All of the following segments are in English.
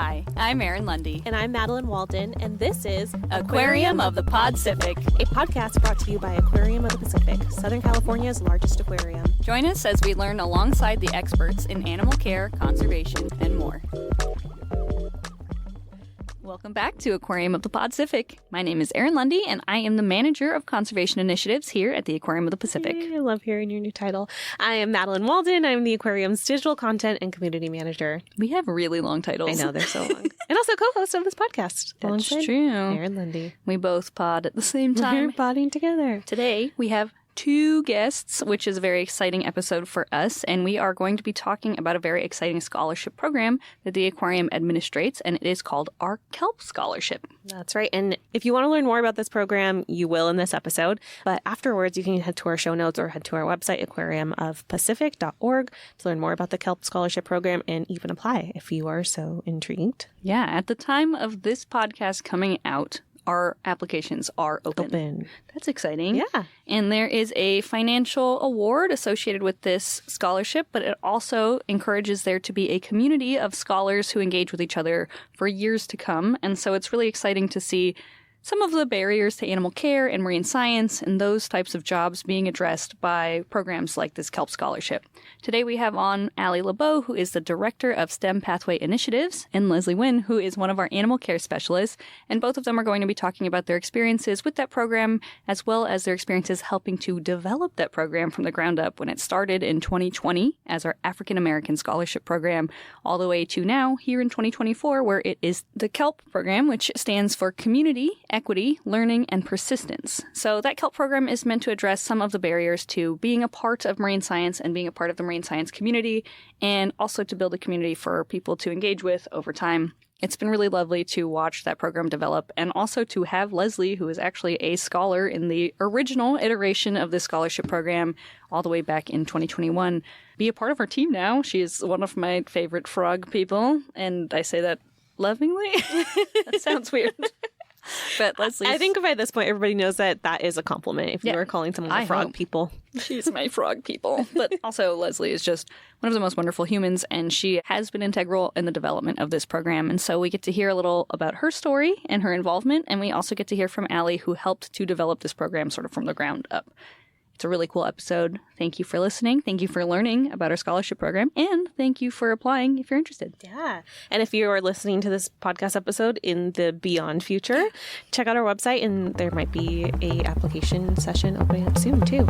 Hi, I'm Erin Lundy. And I'm Madeline Walden, and this is Aquarium of the Podcific, a podcast brought to you by Aquarium of the Pacific, Southern California's largest aquarium. Join us as we learn alongside the experts in animal care, conservation, and more. Welcome back to Aquarium of the Podcific. My name is Erin Lundy, and I am the manager of conservation initiatives here at the Aquarium of the Pacific. Yay, I love hearing your new title. I am Madeline Walden. I'm the aquarium's digital content and community manager. We have really long titles. I know, they're so long. And also co-host of this podcast. That's true. Erin Lundy. We both pod at the same time. We're podding together. Today, we have two guests, which is a very exciting episode for us, and we are going to be talking about a very exciting scholarship program that the aquarium administrates, and it is called our CELP Scholarship. That's right. And if you want to learn more about this program, you will in this episode. But afterwards, you can head to our show notes or head to our website, pacific.to, to learn more about the CELP Scholarship Program and even apply if you are so intrigued. Yeah, at the time of this podcast coming out, our applications are open. That's exciting. Yeah. And there is a financial award associated with this scholarship, but it also encourages there to be a community of scholars who engage with each other for years to come. And so it's really exciting to see some of the barriers to animal care and marine science and those types of jobs being addressed by programs like this CELP Scholarship. Today we have on Alie LeBeau, who is the Director of STEM Pathway Initiatives, and Leslie Nguyen, who is one of our animal care specialists. And both of them are going to be talking about their experiences with that program, as well as their experiences helping to develop that program from the ground up when it started in 2020 as our African American Scholarship Program, all the way to now here in 2024, where it is the CELP program, which stands for Community, Equity, Learning, and Persistence. So that CELP program is meant to address some of the barriers to being a part of marine science and being a part of the marine science community, and also to build a community for people to engage with over time. It's been really lovely to watch that program develop, and also to have Leslie, who is actually a scholar in the original iteration of this scholarship program all the way back in 2021, be a part of our team now. She is one of my favorite frog people, and I say that lovingly. That sounds weird. But Leslie, I think by this point, everybody knows that that is a compliment if you were calling someone a frog people. She's my frog people. But also, Leslie is just one of the most wonderful humans, and she has been integral in the development of this program. And so we get to hear a little about her story and her involvement, and we also get to hear from Alie, who helped to develop this program sort of from the ground up. It's a really cool episode. Thank you for listening. Thank you for learning about our scholarship program. And thank you for applying if you're interested. Yeah. And if you are listening to this podcast episode in the beyond future, check out our website, and there might be a application session opening up soon too.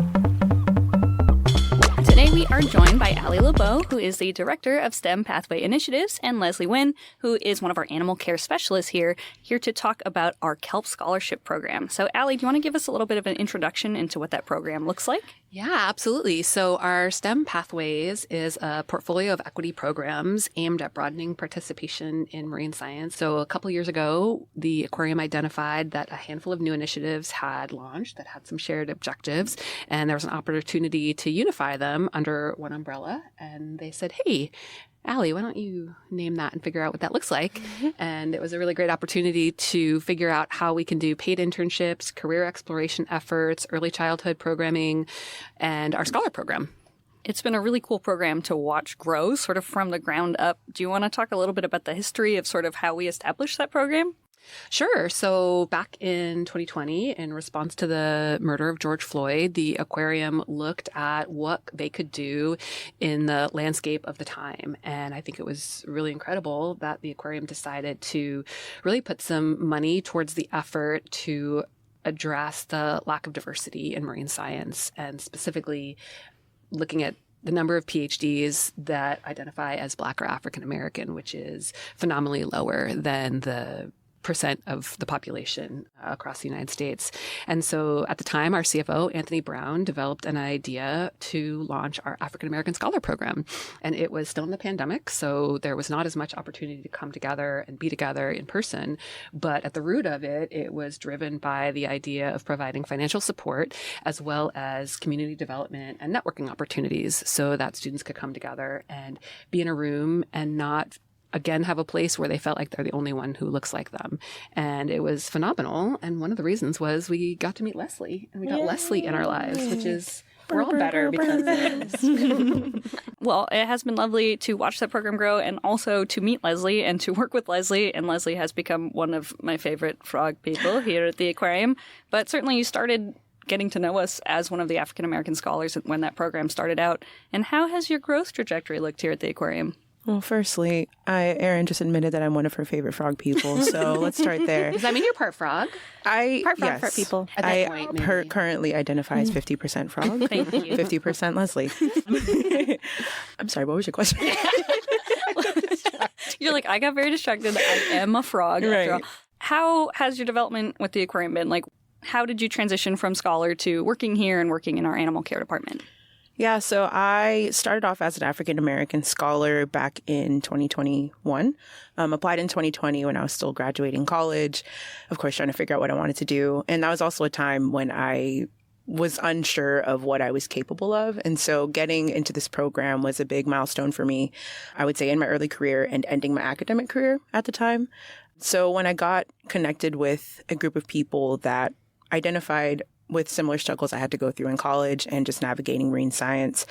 Today we are joined by Alie LeBeau, who is the Director of STEM Pathway Initiatives, and Leslie Nguyen, who is one of our animal care specialists here to talk about our CELP Scholarship Program. So Alie, do you want to give us a little bit of an introduction into what that program looks like? Yeah, absolutely. So our STEM Pathways is a portfolio of equity programs aimed at broadening participation in marine science. So a couple years ago, the aquarium identified that a handful of new initiatives had launched that had some shared objectives, and there was an opportunity to unify them under one umbrella. And they said, hey, Alie, why don't you name that and figure out what that looks like? Mm-hmm. And it was a really great opportunity to figure out how we can do paid internships, career exploration efforts, early childhood programming, and our scholar program. It's been a really cool program to watch grow sort of from the ground up. Do you want to talk a little bit about the history of sort of how we established that program? Sure. So back in 2020, in response to the murder of George Floyd, the aquarium looked at what they could do in the landscape of the time. And I think it was really incredible that the aquarium decided to really put some money towards the effort to address the lack of diversity in marine science, and specifically looking at the number of PhDs that identify as Black or African American, which is phenomenally lower than the percent of the population across the United States. And so at the time, our CFO, Anthony Brown, developed an idea to launch our African American Scholar Program. And it was still in the pandemic, so there was not as much opportunity to come together and be together in person. But at the root of it, it was driven by the idea of providing financial support as well as community development and networking opportunities so that students could come together and be in a room and not again have a place where they felt like they're the only one who looks like them. And it was phenomenal. And one of the reasons was we got to meet Leslie, and we got Leslie in our lives, which is We're all better because of this. Well, it has been lovely to watch that program grow and also to meet Leslie and to work with Leslie. And Leslie has become one of my favorite frog people here at the aquarium. But certainly you started getting to know us as one of the African American scholars when that program started out. And how has your growth trajectory looked here at the aquarium? Well, firstly, Erin just admitted that I'm one of her favorite frog people, so let's start there. Does that mean you're part frog? Part frog, part people. At that point, maybe. Currently identify as 50% frog, Thank you. 50% Leslie. I'm sorry, what was your question? You're like, I got very distracted. I am a frog. Right. After all. How has your development with the aquarium been? Like, how did you transition from scholar to working here and working in our animal care department? Yeah, so I started off as an African American scholar back in 2021. Applied in 2020 when I was still graduating college, of course, trying to figure out what I wanted to do. And that was also a time when I was unsure of what I was capable of. And so getting into this program was a big milestone for me, I would say, in my early career and ending my academic career at the time. So when I got connected with a group of people that identified with similar struggles I had to go through in college and just navigating marine science,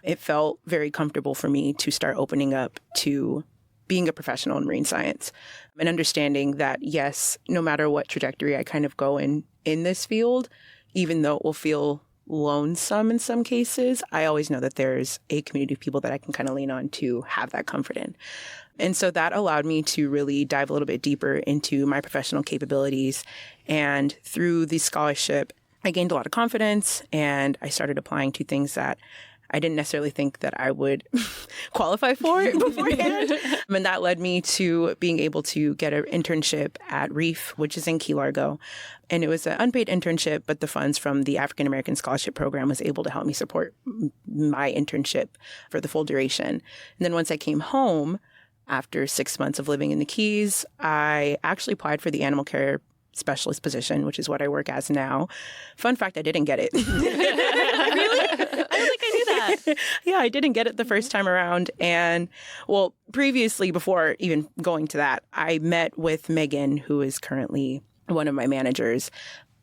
it felt very comfortable for me to start opening up to being a professional in marine science and understanding that, yes, no matter what trajectory I kind of go in this field, even though it will feel lonesome in some cases, I always know that there's a community of people that I can kind of lean on to have that comfort in. And so that allowed me to really dive a little bit deeper into my professional capabilities. And through the scholarship, I gained a lot of confidence and I started applying to things that I didn't necessarily think that I would qualify for beforehand. And that led me to being able to get an internship at Reef, which is in Key Largo. And it was an unpaid internship, but the funds from the African American Scholarship Program was able to help me support my internship for the full duration. And then once I came home, after 6 months of living in the Keys, I actually applied for the animal care specialist position, which is what I work as now. Fun fact, I didn't get it. Really? I don't think I knew that. Yeah, I didn't get it the first time around. And well, previously, before even going to that, I met with Megan, who is currently one of my managers,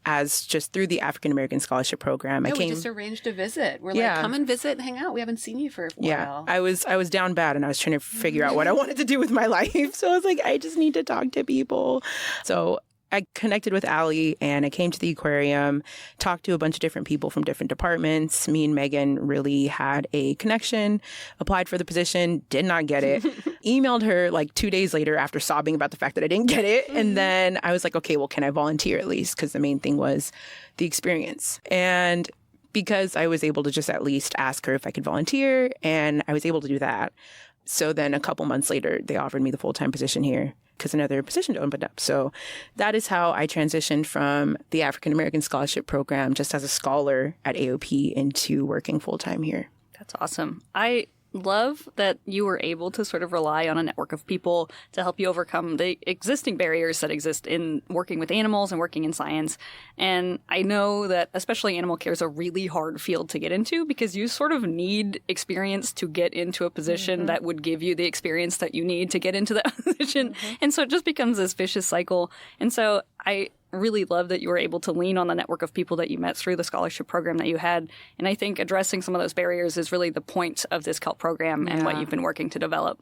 as just through the African American Scholarship Program. We just arranged a visit. We're like, come and visit and hang out. We haven't seen you for a while. Yeah, I was down bad and I was trying to figure out what I wanted to do with my life. So I was like, I just need to talk to people. So I connected with Alie and I came to the aquarium, talked to a bunch of different people from different departments. Me and Megan really had a connection, applied for the position, did not get it, emailed her like 2 days later after sobbing about the fact that I didn't get it. And then I was like, okay, well, can I volunteer at least? Because the main thing was the experience. And because I was able to just at least ask her if I could volunteer, and I was able to do that. So then a couple months later, they offered me the full-time position here because another position opened up. So that is how I transitioned from the African American Scholarship Program just as a scholar at AOP into working full-time here. That's awesome. I love that you were able to sort of rely on a network of people to help you overcome the existing barriers that exist in working with animals and working in science. And I know that especially animal care is a really hard field to get into because you sort of need experience to get into a position that would give you the experience that you need to get into that position. And so it just becomes this vicious cycle. And so I really love that you were able to lean on the network of people that you met through the scholarship program that you had. And I think addressing some of those barriers is really the point of this CELP program and what you've been working to develop.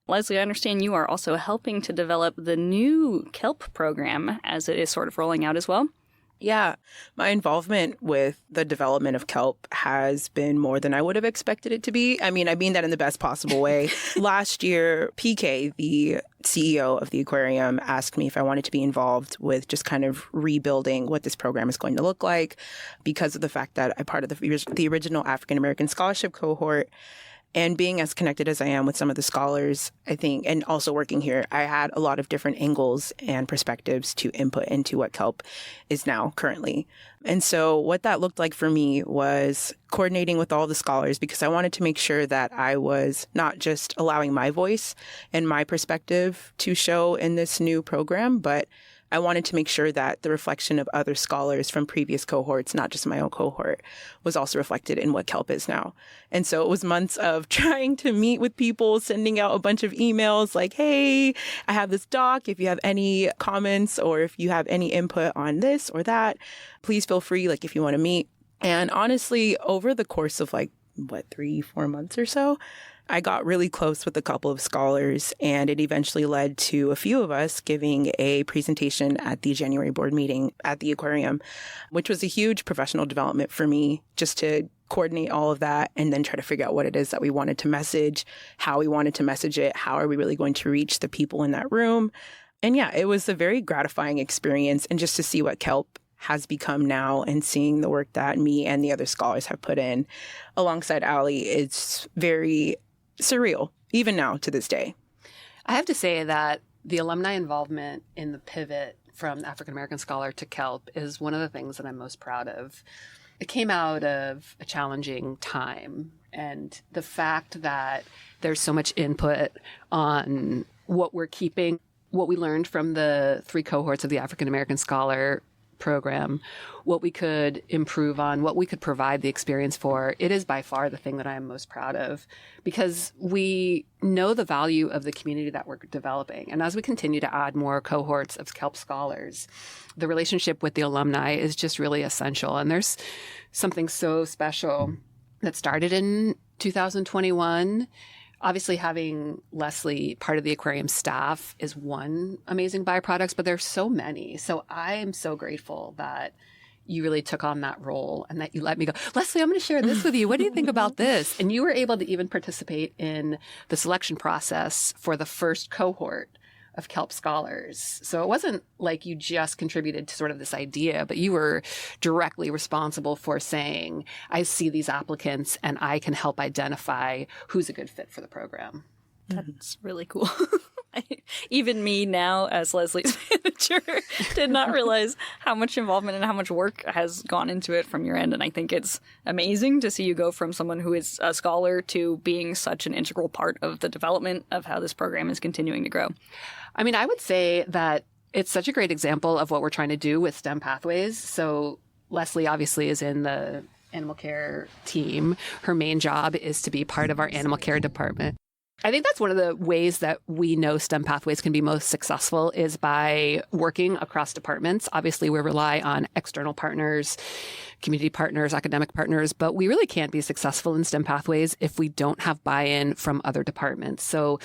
Leslie, I understand you are also helping to develop the new CELP program as it is sort of rolling out as well. Yeah, my involvement with the development of CELP has been more than I would have expected it to be. I mean that in the best possible way. Last year, PK, the CEO of the aquarium, asked me if I wanted to be involved with just kind of rebuilding what this program is going to look like because of the fact that I'm part of the original African American Scholarship cohort. And being as connected as I am with some of the scholars, I think, and also working here, I had a lot of different angles and perspectives to input into what CELP is now currently. And so what that looked like for me was coordinating with all the scholars because I wanted to make sure that I was not just allowing my voice and my perspective to show in this new program, but I wanted to make sure that the reflection of other scholars from previous cohorts, not just my own cohort, was also reflected in what CELP is now. And so it was months of trying to meet with people, sending out a bunch of emails like, hey, I have this doc. If you have any comments or if you have any input on this or that, please feel free, like if you want to meet. And honestly, over the course of 3-4 months or so, I got really close with a couple of scholars, and it eventually led to a few of us giving a presentation at the January board meeting at the Aquarium, which was a huge professional development for me, just to coordinate all of that and then try to figure out what it is that we wanted to message, how we wanted to message it, how are we really going to reach the people in that room. And yeah, it was a very gratifying experience, and just to see what CELP has become now and seeing the work that me and the other scholars have put in alongside Alie, it's very surreal, even now to this day. I have to say that the alumni involvement in the pivot from African American scholar to CELP is one of the things that I'm most proud of. It came out of a challenging time, and the fact that there's so much input on what we're keeping, what we learned from the 3 cohorts of the African American Scholar Program, what we could improve on, what we could provide the experience for, it is by far the thing that I am most proud of, because we know the value of the community that we're developing. And as we continue to add more cohorts of CELP scholars, the relationship with the alumni is just really essential. And there's something so special that started in 2021. Obviously, having Leslie part of the Aquarium staff is one amazing byproduct, but there's so many. So I am so grateful that you really took on that role and that you let me go, Leslie, I'm going to share this with you. What do you think about this? And you were able to even participate in the selection process for the first cohort of CELP scholars. So it wasn't like you just contributed to sort of this idea, but you were directly responsible for saying, I see these applicants and I can help identify who's a good fit for the program. That's really cool. Even me now, as Leslie's manager, did not realize how much involvement and how much work has gone into it from your end. And I think it's amazing to see you go from someone who is a scholar to being such an integral part of the development of how this program is continuing to grow. I mean, I would say that it's such a great example of what we're trying to do with STEM pathways. So Leslie obviously is in the animal care team. Her main job is to be part of our animal care department. I think that's one of the ways that we know STEM pathways can be most successful is by working across departments. Obviously, we rely on external partners, community partners, academic partners, but we really can't be successful in STEM pathways if we don't have buy-in from other departments. So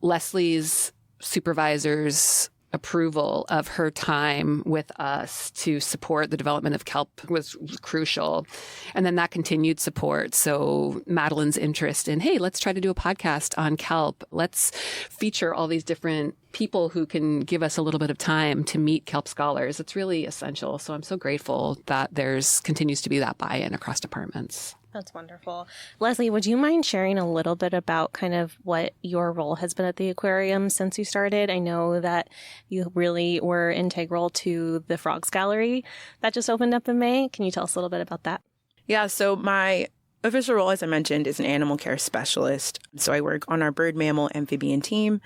Leslie's supervisors' approval of her time with us to support the development of CELP was crucial. And then that continued support. So Madeline's interest in, hey, let's try to do a podcast on CELP. Let's feature all these different people who can give us a little bit of time to meet CELP scholars. It's really essential. So I'm so grateful that there's continues to be that buy-in across departments. That's wonderful. Leslie, would you mind sharing a little bit about kind of what your role has been at the aquarium since you started? I know that you really were integral to the Frogs Gallery that just opened up in May. Can you tell us a little bit about that? Yeah, so my official role, as I mentioned, is an animal care specialist. So I work on our bird, mammal, amphibian team.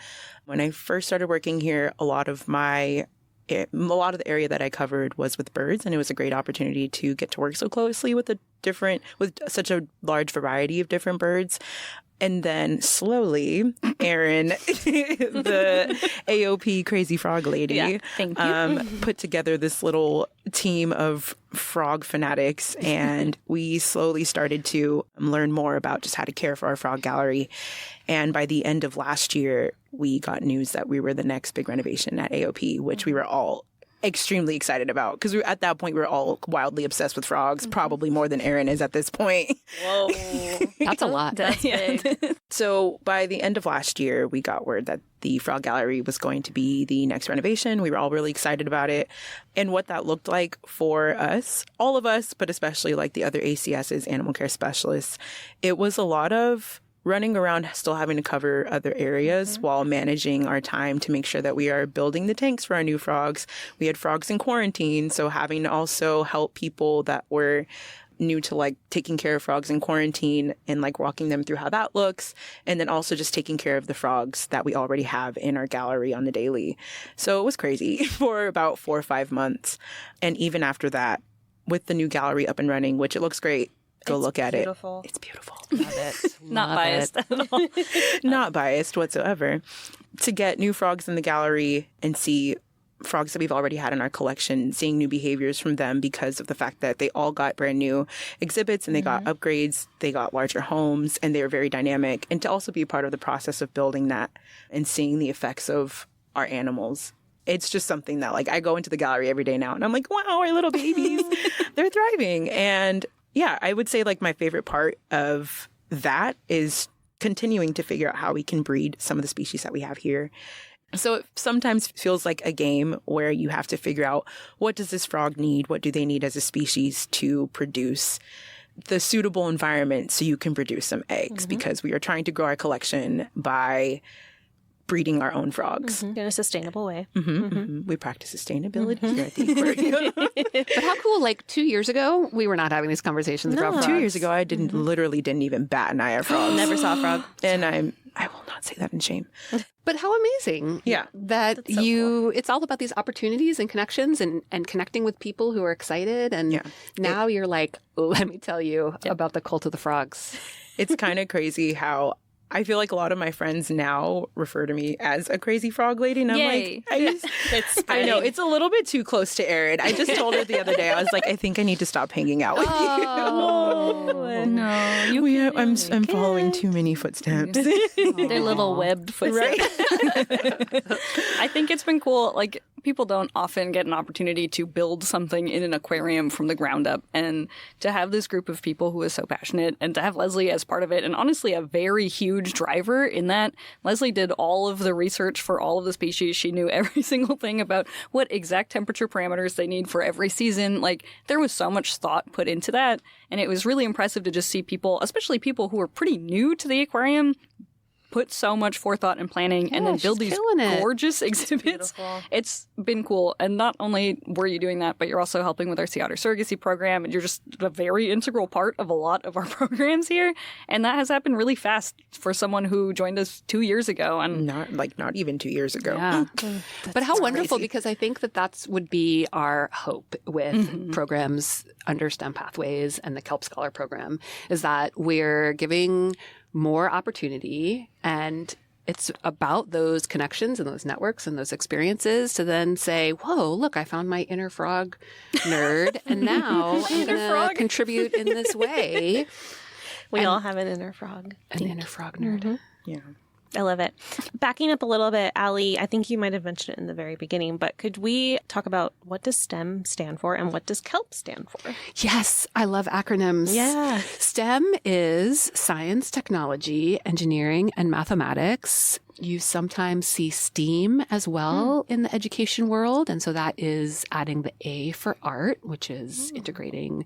When I first started working here, a lot of the area that I covered was with birds, and it was a great opportunity to get to work so closely with such a large variety of different birds. And then slowly, Erin, the AOP crazy frog lady, thank you. put together this little team of frog fanatics, and we slowly started to learn more about just how to care for our frog gallery. And by the end of last year, we got news that we were the next big renovation at AOP, which we were all extremely excited about, because at that point we were all wildly obsessed with frogs, probably more than Erin is at this point. Whoa. That's a lot. That's big. So by the end of last year, we got word that the Frog Gallery was going to be the next renovation. We were all really excited about it. And what that looked like for us, all of us, but especially like the other ACS's animal care specialists, it was a lot of running around, still having to cover other areas while managing our time to make sure that we are building the tanks for our new frogs. We had frogs in quarantine, so having to also help people that were new to like taking care of frogs in quarantine and like walking them through how that looks. And then also just taking care of the frogs that we already have in our gallery on the daily. So it was crazy for about 4 or 5 months. And even after that, with the new gallery up and running, which it looks great, go look at beautiful. It's beautiful. Love it. Not biased at all. Not biased whatsoever. To get new frogs in the gallery and see frogs that we've already had in our collection, seeing new behaviors from them because of the fact that they all got brand new exhibits and they got upgrades, they got larger homes, and they were very dynamic. And to also be a part of the process of building that and seeing the effects of our animals. It's just something that, like, I go into the gallery every day now and I'm like, wow, our little babies, they're thriving. And yeah, I would say like my favorite part of that is continuing to figure out how we can breed some of the species that we have here. So it sometimes feels like a game where you have to figure out, what does this frog need? What do they need as a species to produce the suitable environment so you can produce some eggs? Because we are trying to grow our collection by breeding our own frogs. In a sustainable way. We practice sustainability here at the aquarium. But how cool, like 2 years ago, we were not having these conversations about frogs. 2 years ago, I literally didn't even bat an eye at frogs. Never saw a frog. And I will not say that in shame. But how amazing that so cool. it's all about these opportunities and connections and connecting with people who are excited. And now you're like, let me tell you about the cult of the frogs. It's kind of crazy how I feel like a lot of my friends now refer to me as a crazy frog lady. And I'm like, I know, it's a little bit too close to Erin. I just told her the other day, I was like, I think I need to stop hanging out with you. Oh, no. I'm following too many footsteps. They're little webbed footsteps. Right? I think it's been cool. Like, people don't often get an opportunity to build something in an aquarium from the ground up, and to have this group of people who is so passionate, and to have Leslie as part of it, and honestly a very huge driver in that. Leslie did all of the research for all of the species. She knew every single thing about what exact temperature parameters they need for every season. Like, there was so much thought put into that, and it was really impressive to just see people, especially people who were pretty new to the aquarium, put so much forethought and planning and then build these gorgeous exhibits. It's been cool. And not only were you doing that, but you're also helping with our sea otter surrogacy program. And you're just a very integral part of a lot of our programs here. And that has happened really fast for someone who joined us 2 years ago. And not even 2 years ago. Yeah. But how wonderful, because I think that would be our hope with programs under STEM Pathways and the CELP Scholar Program, is that we're giving more opportunity, and it's about those connections and those networks and those experiences to then say, whoa, look, I found my inner frog nerd, and now I'm going to contribute in this way. We all have an inner frog. An inner frog nerd. Yeah. I love it. Backing up a little bit, Alie, I think you might have mentioned it in the very beginning, but could we talk about what does STEM stand for and what does CELP stand for? Yes, I love acronyms. Yeah. STEM is science, technology, engineering, and mathematics. You sometimes see STEAM as well in the education world. And so that is adding the A for art, which is integrating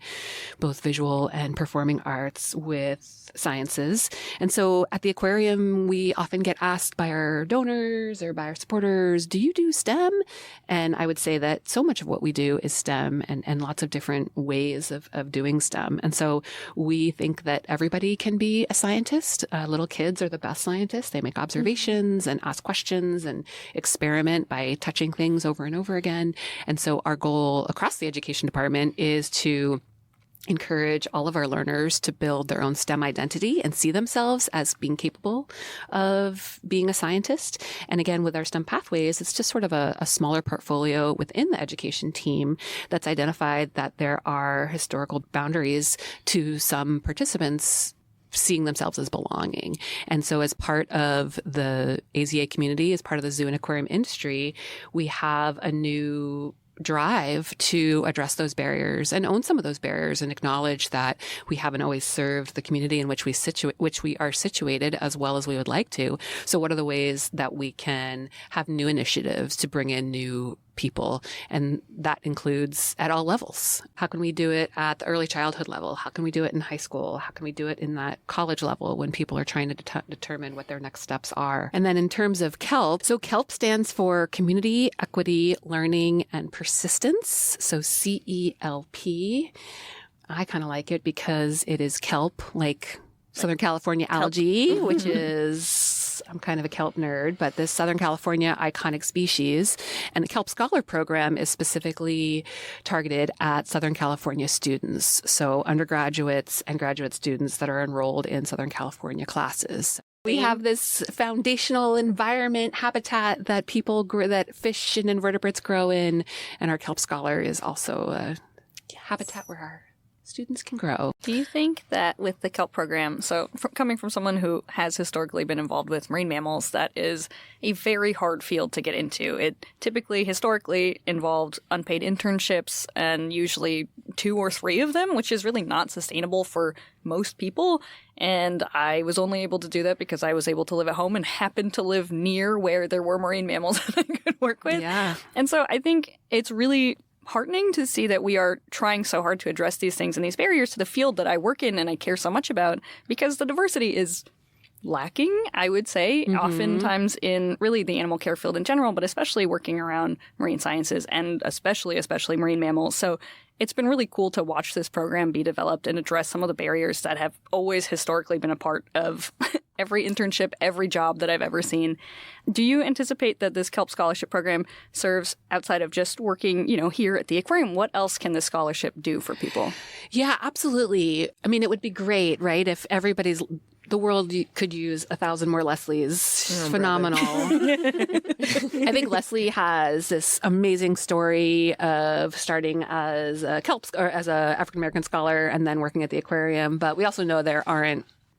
both visual and performing arts with sciences. And so at the aquarium, we often get asked by our donors or by our supporters, do you do STEM? And I would say that so much of what we do is STEM, and lots of different ways of doing STEM. And so we think that everybody can be a scientist. Little kids are the best scientists. They make observations and ask questions and experiment by touching things over and over again. And so our goal across the education department is to encourage all of our learners to build their own STEM identity and see themselves as being capable of being a scientist. And again, with our STEM pathways, it's just sort of a smaller portfolio within the education team that's identified that there are historical boundaries to some participants seeing themselves as belonging. And so as part of the AZA community, as part of the zoo and aquarium industry, we have a new drive to address those barriers and own some of those barriers and acknowledge that we haven't always served the community in which we are situated as well as we would like to. So what are the ways that we can have new initiatives to bring in new people? And that includes at all levels. How can we do it at the early childhood level? How can we do it in high school? How can we do it in that college level when people are trying to determine what their next steps are? And then in terms of CELP, so CELP stands for Community, Equity, Learning, and Persistence. So CELP. I kind of like it because it is kelp, like Southern California algae, which is kelps. I'm kind of a kelp nerd, but this Southern California iconic species. And the CELP Scholar Program is specifically targeted at Southern California students. So undergraduates and graduate students that are enrolled in Southern California classes. We have this foundational environment habitat that people grow, that fish and invertebrates grow in. And our CELP Scholar is also a habitat where our students can grow. Do you think that with the CELP program, so coming from someone who has historically been involved with marine mammals, that is a very hard field to get into. It typically, historically, involved unpaid internships and usually 2 or 3 of them, which is really not sustainable for most people. And I was only able to do that because I was able to live at home and happened to live near where there were marine mammals that I could work with. Yeah. And so I think it's really heartening to see that we are trying so hard to address these things and these barriers to the field that I work in and I care so much about, because the diversity is lacking, I would say, oftentimes in really the animal care field in general, but especially working around marine sciences and especially marine mammals. So it's been really cool to watch this program be developed and address some of the barriers that have always historically been a part of every internship, every job that I've ever seen. Do you anticipate that this CELP scholarship program serves outside of just working, here at the aquarium? What else can this scholarship do for people? Yeah, absolutely. I mean, it would be great, right? If the world could use 1,000 more Leslies. Phenomenal. I think Leslie has this amazing story of starting as a CELP or as a African American scholar and then working at the aquarium. But we also know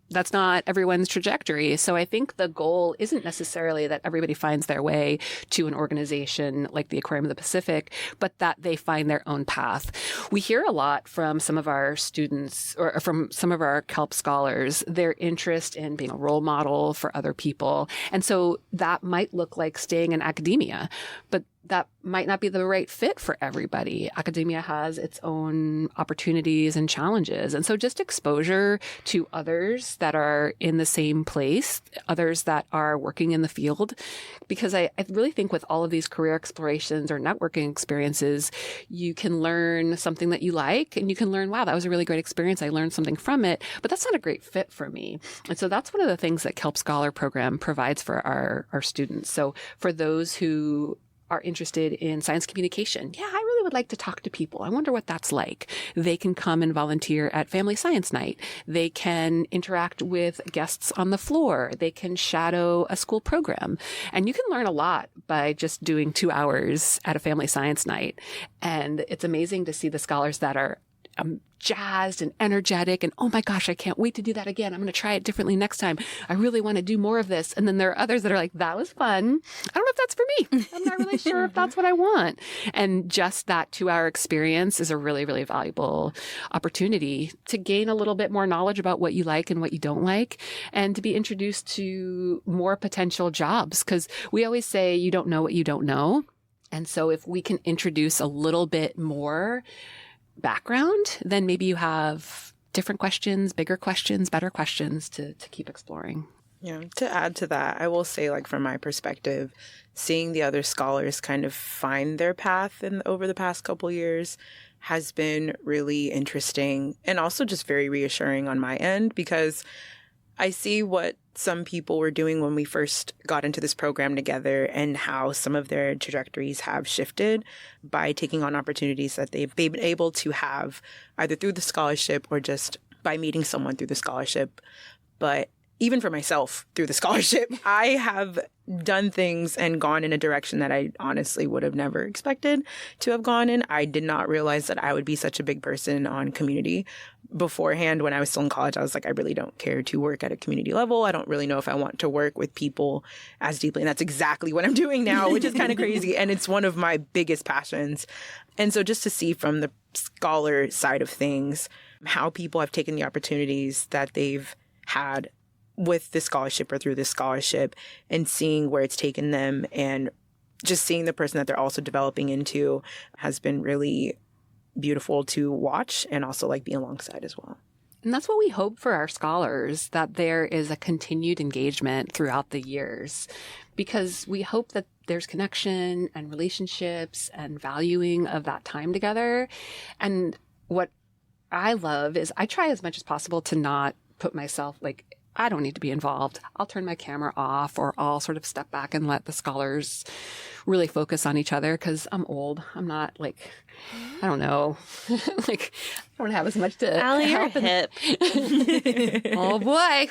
that's not everyone's trajectory. So I think the goal isn't necessarily that everybody finds their way to an organization like the Aquarium of the Pacific, but that they find their own path. We hear a lot from some of our students or from some of our CELP scholars, their interest in being a role model for other people. And so that might look like staying in academia, but that might not be the right fit for everybody. Academia has its own opportunities and challenges. And so just exposure to others that are in the same place, others that are working in the field. Because I really think with all of these career explorations or networking experiences, you can learn something that you like and you can learn, wow, that was a really great experience. I learned something from it, but that's not a great fit for me. And so that's one of the things that CELP Scholar Program provides for our students. So for those who are interested in science communication. Yeah, I really would like to talk to people. I wonder what that's like. They can come and volunteer at Family Science Night. They can interact with guests on the floor. They can shadow a school program. And you can learn a lot by just doing 2 hours at a Family Science Night. And it's amazing to see the scholars that are jazzed and energetic and, oh my gosh, I can't wait to do that again. I'm going to try it differently next time. I really want to do more of this. And then there are others that are like, that was fun. I don't know if that's for me. I'm not really sure if that's what I want. And just that 2-hour experience is a really, really valuable opportunity to gain a little bit more knowledge about what you like and what you don't like, and to be introduced to more potential jobs. Because we always say you don't know what you don't know. And so if we can introduce a little bit more background, then maybe you have different questions, bigger questions, better questions to keep exploring. Yeah. To add to that, I will say, from my perspective, seeing the other scholars kind of find their path over the past couple years has been really interesting and also just very reassuring on my end, because I see what some people were doing when we first got into this program together and how some of their trajectories have shifted by taking on opportunities that they've been able to have either through the scholarship or just by meeting someone through the scholarship. But even for myself, through the scholarship, I have done things and gone in a direction that I honestly would have never expected to have gone in. I did not realize that I would be such a big person on community. Beforehand, when I was still in college, I was like, I really don't care to work at a community level. I don't really know if I want to work with people as deeply. And that's exactly what I'm doing now, which is kind of crazy. And it's one of my biggest passions. And so just to see from the scholar side of things, how people have taken the opportunities that they've had with this scholarship or through this scholarship and seeing where it's taken them and just seeing the person that they're also developing into has been really beautiful to watch and also be alongside as well. And that's what we hope for our scholars, that there is a continued engagement throughout the years, because we hope that there's connection and relationships and valuing of that time together. And what I love is I try as much as possible to not put myself I don't need to be involved. I'll turn my camera off, or I'll sort of step back and let the scholars really focus on each other, because I'm old. I'm not like, I don't know, like I don't have as much to Alie, you're help. hip. Oh boy.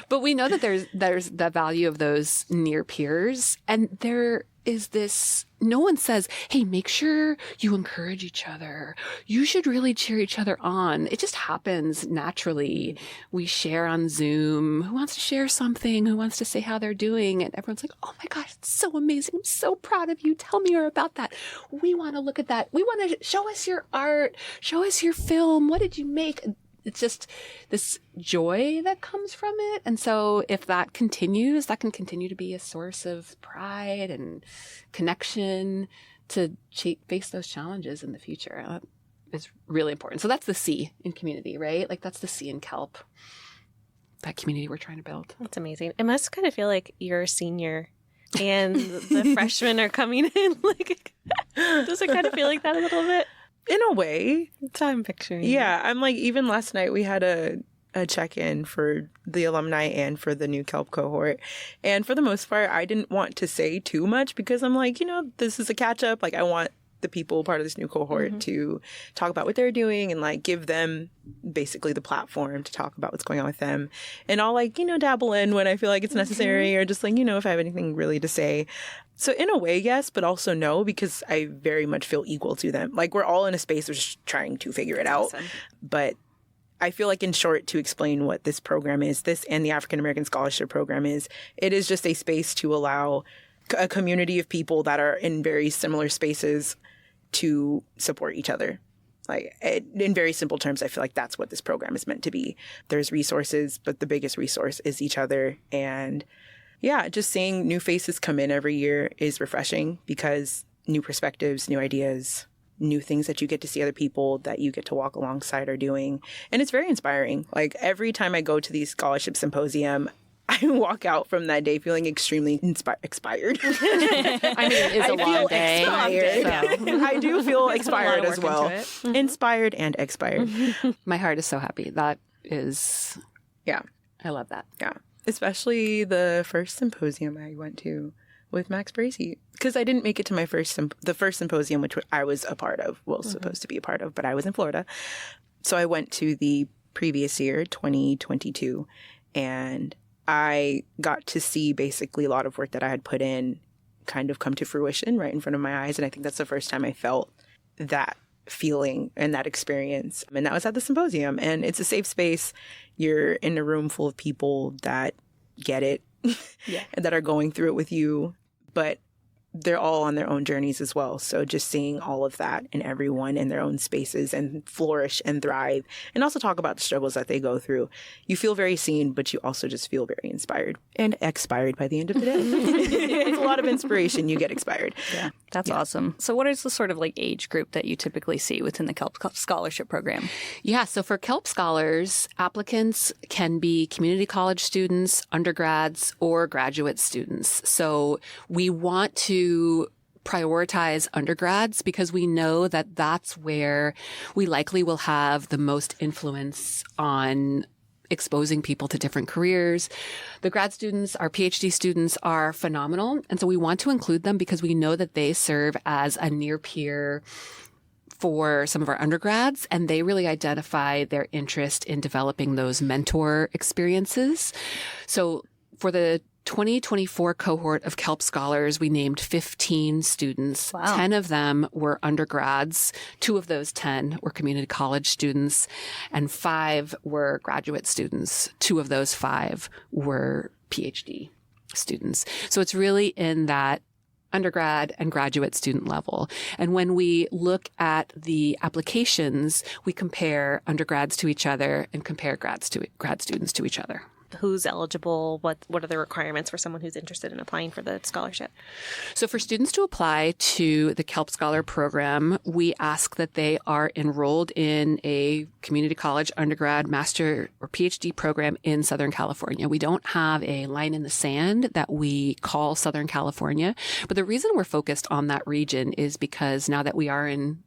But we know that there's the value of those near peers, and there is this, no one says, hey, make sure you encourage each other. You should really cheer each other on. It just happens naturally. We share on Zoom. Who wants to share something? Who wants to say how they're doing? And everyone's like, oh my gosh, it's so amazing. I'm so proud of you. Tell me more about that. We want to look at that. We want to show us your art. Show us your film. What did you make? It's just this joy that comes from it. And so if that continues, that can continue to be a source of pride and connection to face those challenges in the future. That is really important. So that's the C in community, right? Like that's the C in CELP, that community we're trying to build. That's amazing. It must kind of feel like you're a senior and the freshmen are coming in. Like, does it kind of feel like that a little bit? In a way. That's how I'm picturing it. Yeah, I'm like, even last night we had a check-in for the alumni and for the new CELP cohort. And for the most part, I didn't want to say too much because I'm like, this is a catch-up. Like, I want the people part of this new cohort to talk about what they're doing and like give them basically the platform to talk about what's going on with them. And I'll like, dabble in when I feel like it's necessary or just like, if I have anything really to say. So in a way, yes, but also no, because I very much feel equal to them. Like we're all in a space of just trying to figure it out. Awesome. But I feel like in short, to explain what this program is, this and the African American Scholarship Program is, it is just a space to allow a community of people that are in very similar spaces to support each other. Like in very simple terms, I feel like that's what this program is meant to be. There's resources, but the biggest resource is each other. And yeah, just seeing new faces come in every year is refreshing because new perspectives, new ideas, new things that you get to see other people that you get to walk alongside are doing. And it's very inspiring. Like every time I go to these scholarship symposium, I walk out from that day feeling extremely expired. I mean, it is a long day. So. I do feel expired as well. Inspired and expired. My heart is so happy. That is, yeah. I love that. Yeah. Especially the first symposium I went to with Max Bracey. Because I didn't make it to my the first symposium, which I was a part of, supposed to be a part of, but I was in Florida. So I went to the previous year, 2022, and I got to see basically a lot of work that I had put in kind of come to fruition right in front of my eyes. And I think that's the first time I felt that feeling and that experience. And that was at the symposium. And it's a safe space. You're in a room full of people that get it and that are going through it with you. But they're all on their own journeys as well. So just seeing all of that and everyone in their own spaces and flourish and thrive and also talk about the struggles that they go through. You feel very seen, but you also just feel very inspired and expired by the end of the day. It's a lot of inspiration. You get expired. Yeah, that's awesome. So what is the sort of like age group that you typically see within the CELP Scholarship Program? Yeah, so for CELP scholars, applicants can be community college students, undergrads, or graduate students. So we want to prioritize undergrads because we know that that's where we likely will have the most influence on exposing people to different careers. The grad students, our PhD students are phenomenal. And so we want to include them because we know that they serve as a near peer for some of our undergrads, and they really identify their interest in developing those mentor experiences. So for the 2024 cohort of CELP scholars, we named 15 students. Wow. 10 of them were undergrads. 2 of those 10 were community college students, and 5 were graduate students. 2 of those 5 were PhD students. So it's really in that undergrad and graduate student level. And when we look at the applications, we compare undergrads to each other and compare grad students to each other. Who's eligible? What are the requirements for someone who's interested in applying for the scholarship? So for students to apply to the CELP Scholar Program, we ask that they are enrolled in a community college, undergrad, master, or PhD program in Southern California. We don't have a line in the sand that we call Southern California, but the reason we're focused on that region is because now that we are in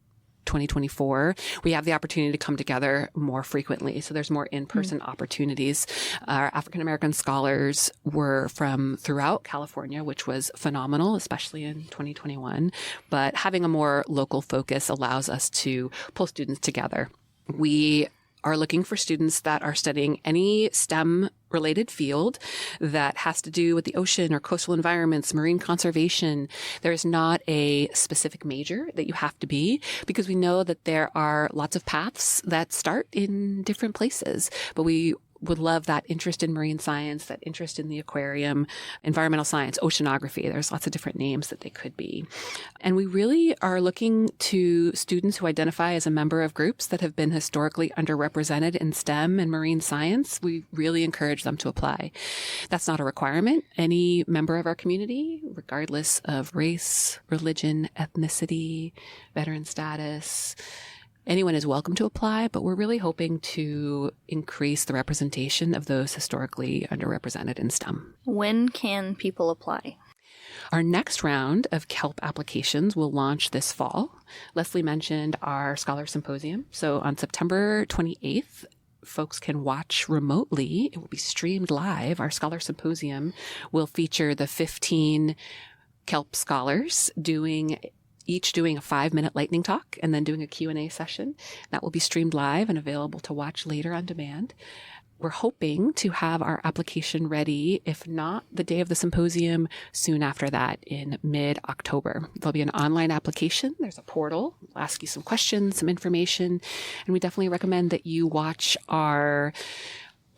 2024, we have the opportunity to come together more frequently. So there's more in-person opportunities. Our African American scholars were from throughout California, which was phenomenal, especially in 2021. But having a more local focus allows us to pull students together. We are looking for students that are studying any STEM-related field that has to do with the ocean or coastal environments, marine conservation. There's not a specific major that you have to be, because we know that there are lots of paths that start in different places. But we would love that interest in marine science, that interest in the aquarium, environmental science, oceanography. There's lots of different names that they could be. And we really are looking to students who identify as a member of groups that have been historically underrepresented in STEM and marine science. We really encourage them to apply. That's not a requirement. Any member of our community, regardless of race, religion, ethnicity, veteran status, anyone is welcome to apply, but we're really hoping to increase the representation of those historically underrepresented in STEM. When can people apply? Our next round of CELP applications will launch this fall. Leslie mentioned our Scholar Symposium. So on September 28th, folks can watch remotely. It will be streamed live. Our Scholar Symposium will feature the 15 CELP scholars each doing a 5-minute lightning talk and then doing a Q&A session. That will be streamed live and available to watch later on demand. We're hoping to have our application ready, if not the day of the symposium, soon after that in mid-October. There'll be an online application. There's a portal. We'll ask you some questions, some information, and we definitely recommend that you watch our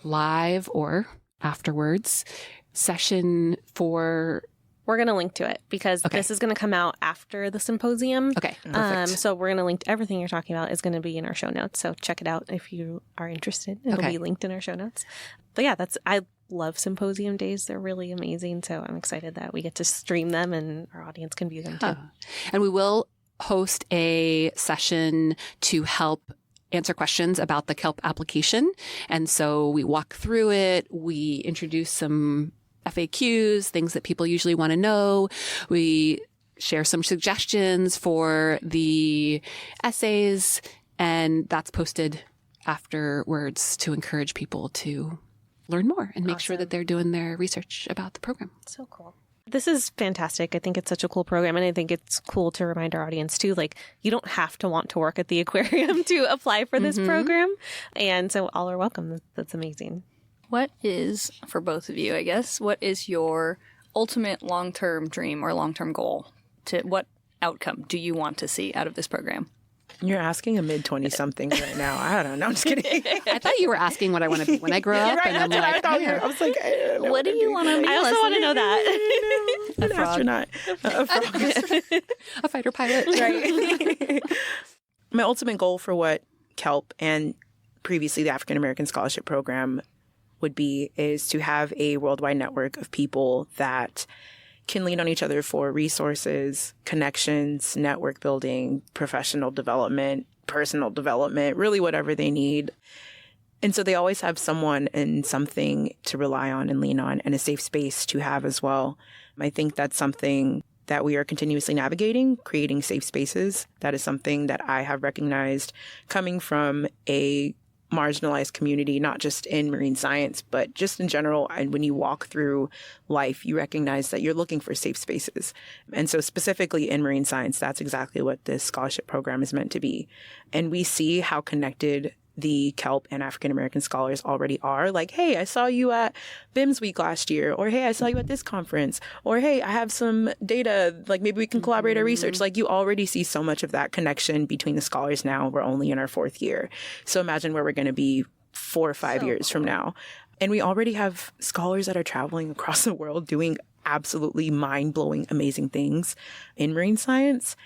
live or afterwards session for... We're going to link to it because this is going to come out after the symposium. Okay, perfect. So we're going to link to everything you're talking about is going to be in our show notes. So check it out if you are interested. It'll be linked in our show notes. But yeah, I love symposium days. They're really amazing. So I'm excited that we get to stream them and our audience can view them too. And we will host a session to help answer questions about the CELP application. And so we walk through it. We introduce some FAQs, things that people usually want to know. We share some suggestions for the essays, and that's posted afterwards to encourage people to learn more and make sure that they're doing their research about the program. So cool. This is fantastic. I think it's such a cool program, and I think it's cool to remind our audience too, like, you don't have to want to work at the aquarium to apply for this program. And so all are welcome. That's amazing. What is, for both of you, I guess, what is your ultimate long-term dream or long-term goal? What outcome do you want to see out of this program? You're asking a mid-20-something right now. I don't know. I'm just kidding. I thought you were asking what I want to be when I grow up. Right, and that's what I thought. I was like, I don't know what do you want to be? I also want to know that. An astronaut. A frog. A fighter pilot. Right. My ultimate goal for what CELP and previously the African American Scholarship Program is to have a worldwide network of people that can lean on each other for resources, connections, network building, professional development, personal development, really whatever they need. And so they always have someone and something to rely on and lean on, and a safe space to have as well. I think that's something that we are continuously navigating, creating safe spaces. That is something that I have recognized coming from a marginalized community, not just in marine science, but just in general. And when you walk through life, you recognize that you're looking for safe spaces. And so specifically in marine science, that's exactly what this scholarship program is meant to be. And we see how connected the CELP and African American scholars already are. Like, hey, I saw you at BIMS week last year, or hey, I saw you at this conference, or hey, I have some data, like maybe we can collaborate our research. Like, you already see so much of that connection between the scholars now. We're only in our 4th year. So imagine where we're going to be 4 or 5 years from now. And we already have scholars that are traveling across the world doing absolutely mind-blowing, amazing things in marine science.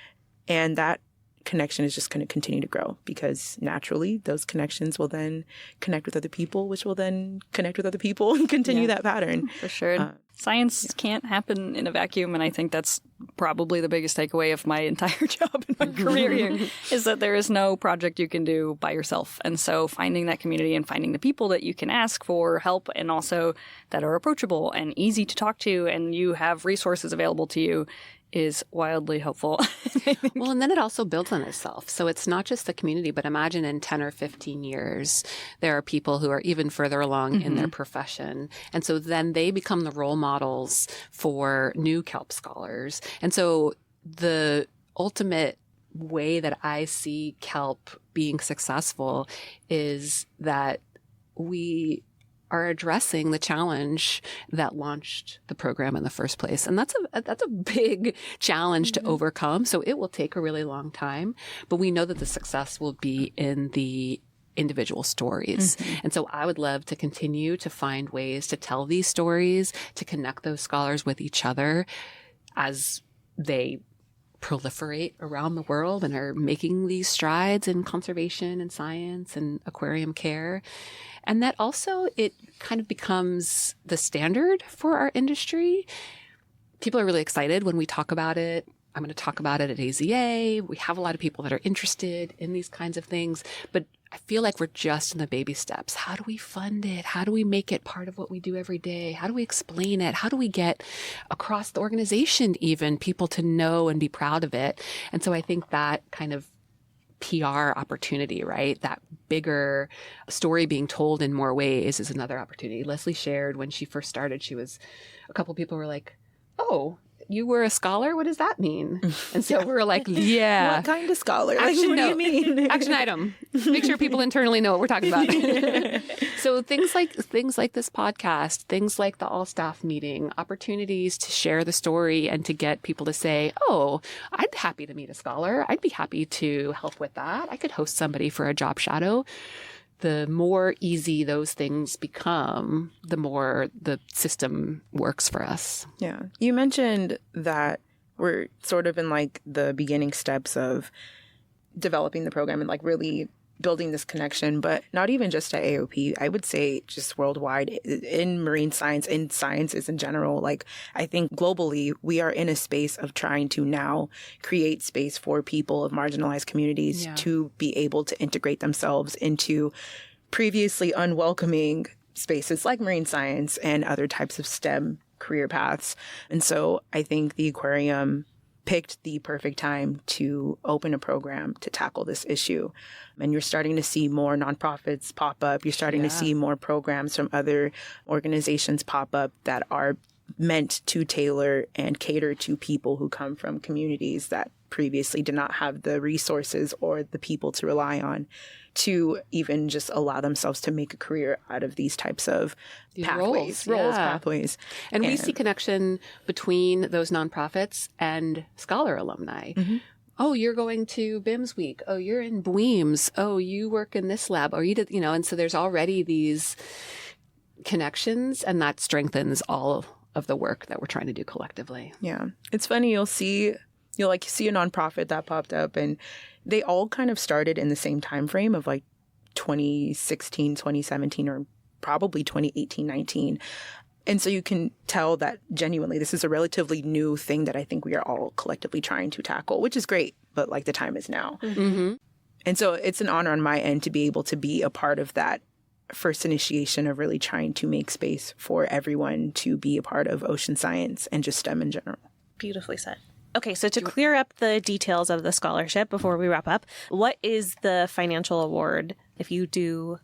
And that connection is just going to continue to grow, because naturally those connections will then connect with other people, which will then connect with other people and continue that pattern. For sure. Science can't happen in a vacuum, and I think that's probably the biggest takeaway of my entire job and my career here, is that there is no project you can do by yourself. And so finding that community and finding the people that you can ask for help, and also that are approachable and easy to talk to, and you have resources available to you, is wildly helpful. Well, and then it also builds on itself. So it's not just the community, but imagine in 10 or 15 years, there are people who are even further along in their profession. And so then they become the role models for new CELP scholars. And so the ultimate way that I see CELP being successful is that we are addressing the challenge that launched the program in the first place. And that's a big challenge to overcome. So it will take a really long time, but we know that the success will be in the individual stories. And so I would love to continue to find ways to tell these stories, to connect those scholars with each other as they proliferate around the world and are making these strides in conservation and science and aquarium care. And that also it kind of becomes the standard for our industry. People are really excited when we talk about it. I'm going to talk about it at AZA. We have a lot of people that are interested in these kinds of things, but I feel like we're just in the baby steps. How do we fund it? How do we make it part of what we do every day? How do we explain it? How do we get across the organization even people to know and be proud of it? And so I think that kind of PR opportunity, right? That bigger story being told in more ways is another opportunity. Leslie shared when she first started, a couple people were like, "Oh, you were a scholar? What does that mean?" And so we were like, yeah. What kind of scholar? Action What do you note. mean? Action item. Make sure people internally know what we're talking about. So things like this podcast, things like the all staff meeting, opportunities to share the story and to get people to say, "Oh, I'd be happy to meet a scholar. I'd be happy to help with that. I could host somebody for a job shadow." The more easy those things become, the more the system works for us. Yeah. You mentioned that we're sort of in like the beginning steps of developing the program and like really building this connection, but not even just at AOP. I would say just worldwide in marine science, in sciences in general. Like I think globally, we are in a space of trying to now create space for people of marginalized communities to be able to integrate themselves into previously unwelcoming spaces like marine science and other types of STEM career paths. And so I think the aquarium picked the perfect time to open a program to tackle this issue. And you're starting to see more nonprofits pop up. You're starting to see more programs from other organizations pop up that are meant to tailor and cater to people who come from communities that previously did not have the resources or the people to rely on to even just allow themselves to make a career out of these types of pathways. And we see connection between those nonprofits and scholar alumni. Oh, you're going to BIMS week. Oh, you're in BWEAMS. Oh, you work in this lab. Or you did, and so there's already these connections, and that strengthens all of the work that we're trying to do collectively. Yeah. It's funny. You'll see a nonprofit that popped up, and they all kind of started in the same time frame of like 2016, 2017, or probably 2018, 19. And so you can tell that genuinely this is a relatively new thing that I think we are all collectively trying to tackle, which is great, but like the time is now. And so it's an honor on my end to be able to be a part of that first initiation of really trying to make space for everyone to be a part of ocean science and just STEM in general. Beautifully said. Okay, so to clear up the details of the scholarship before we wrap up, what is the financial award if you do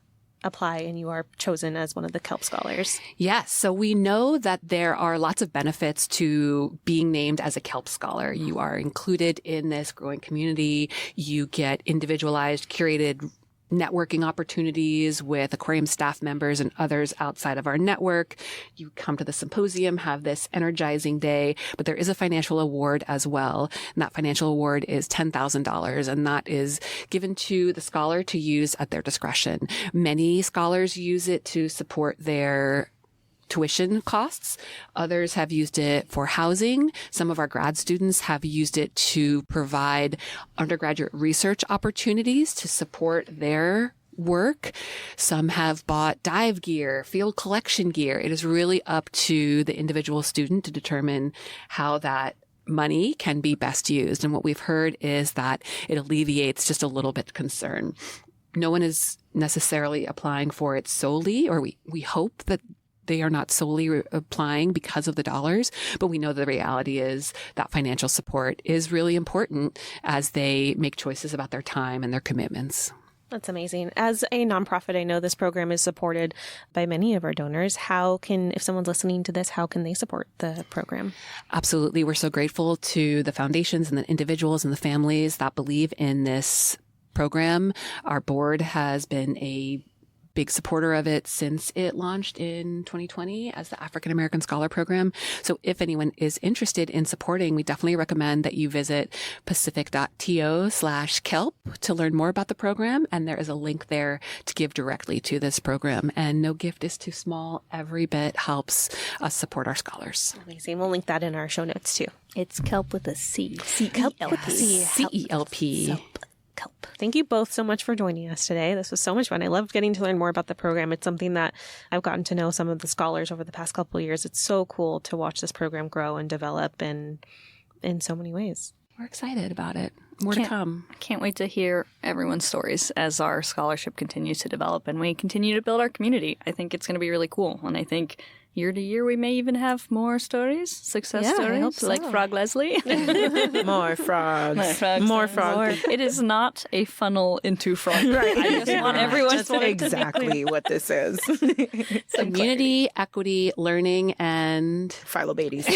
apply and you are chosen as one of the CELP scholars? Yes. So we know that there are lots of benefits to being named as a CELP scholar. You are included in this growing community. You get individualized, curated networking opportunities with aquarium staff members and others outside of our network. You come to the symposium, have this energizing day, but there is a financial award as well. And that financial award is $10,000, and that is given to the scholar to use at their discretion. Many scholars use it to support their tuition costs. Others have used it for housing. Some of our grad students have used it to provide undergraduate research opportunities to support their work. Some have bought dive gear, field collection gear. It is really up to the individual student to determine how that money can be best used. And what we've heard is that it alleviates just a little bit of concern. No one is necessarily applying for it solely, or we hope that they are not solely applying because of the dollars, but we know the reality is that financial support is really important as they make choices about their time and their commitments. That's amazing. As a nonprofit, I know this program is supported by many of our donors. If someone's listening to this, how can they support the program? Absolutely. We're so grateful to the foundations and the individuals and the families that believe in this program. Our board has been a big supporter of it since it launched in 2020 as the African American Scholar Program. So if anyone is interested in supporting, we definitely recommend that you visit pacific.to/CELP to learn more about the program. And there is a link there to give directly to this program. And no gift is too small. Every bit helps us support our scholars. Amazing. We'll link that in our show notes too. It's CELP with a C. CELP with a C. CELP. CELP. Thank you both so much for joining us today. This was so much fun. I loved getting to learn more about the program. It's something that I've gotten to know some of the scholars over the past couple of years. It's so cool to watch this program grow and develop in so many ways. We're excited about it. More to come. Can't wait to hear everyone's stories as our scholarship continues to develop and we continue to build our community. I think it's going to be really cool. And I think year to year, we may even have more success stories, I hope so. like Frog Leslie. More frogs. More frogs. It is not a funnel into frog. Right. I just want everyone That's to exactly what this is. Community, equity, learning, and Philo-babies.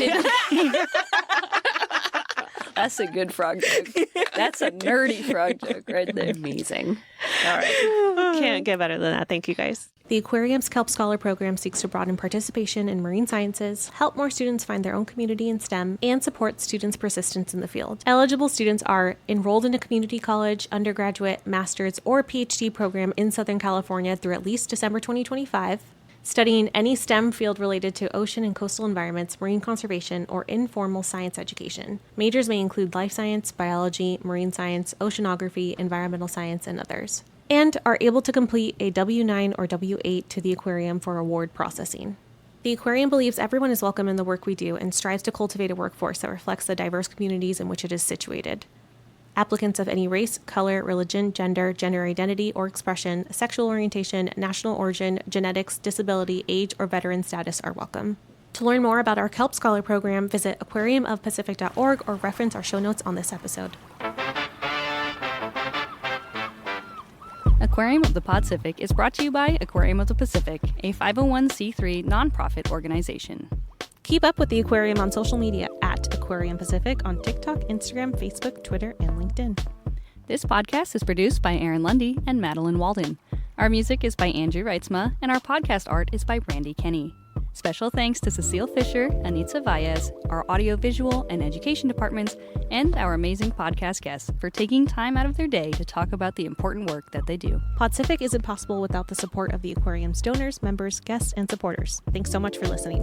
That's a good frog joke. That's a nerdy frog joke right there. amazing. All right. Can't get better than that. Thank you, guys. The Aquarium's CELP Scholar Program seeks to broaden participation in marine sciences, help more students find their own community in STEM, and support students' persistence in the field. Eligible students are enrolled in a community college, undergraduate, master's, or PhD program in Southern California through at least December 2025, studying any STEM field related to ocean and coastal environments, marine conservation, or informal science education. Majors may include life science, biology, marine science, oceanography, environmental science, and others, and are able to complete a W-9 or W-8 to the Aquarium for award processing. The Aquarium believes everyone is welcome in the work we do and strives to cultivate a workforce that reflects the diverse communities in which it is situated. Applicants of any race, color, religion, gender identity or expression, sexual orientation, national origin, genetics, disability, age, or veteran status are welcome. To learn more about our CELP Scholar Program, visit aquariumofpacific.org or reference our show notes on this episode. Aquarium of the Podcific is brought to you by Aquarium of the Pacific, a 501c3 nonprofit organization. Keep up with the Aquarium on social media at Aquarium Pacific on TikTok, Instagram, Facebook, Twitter, and LinkedIn. This podcast is produced by Aaron Lundy and Madeline Walden. Our music is by Andrew Reitzma, and our podcast art is by Brandy Kenny. Special thanks to Cecile Fisher, Anitza Valles, our audiovisual and education departments, and our amazing podcast guests for taking time out of their day to talk about the important work that they do. Podcific isn't possible without the support of the Aquarium's donors, members, guests, and supporters. Thanks so much for listening.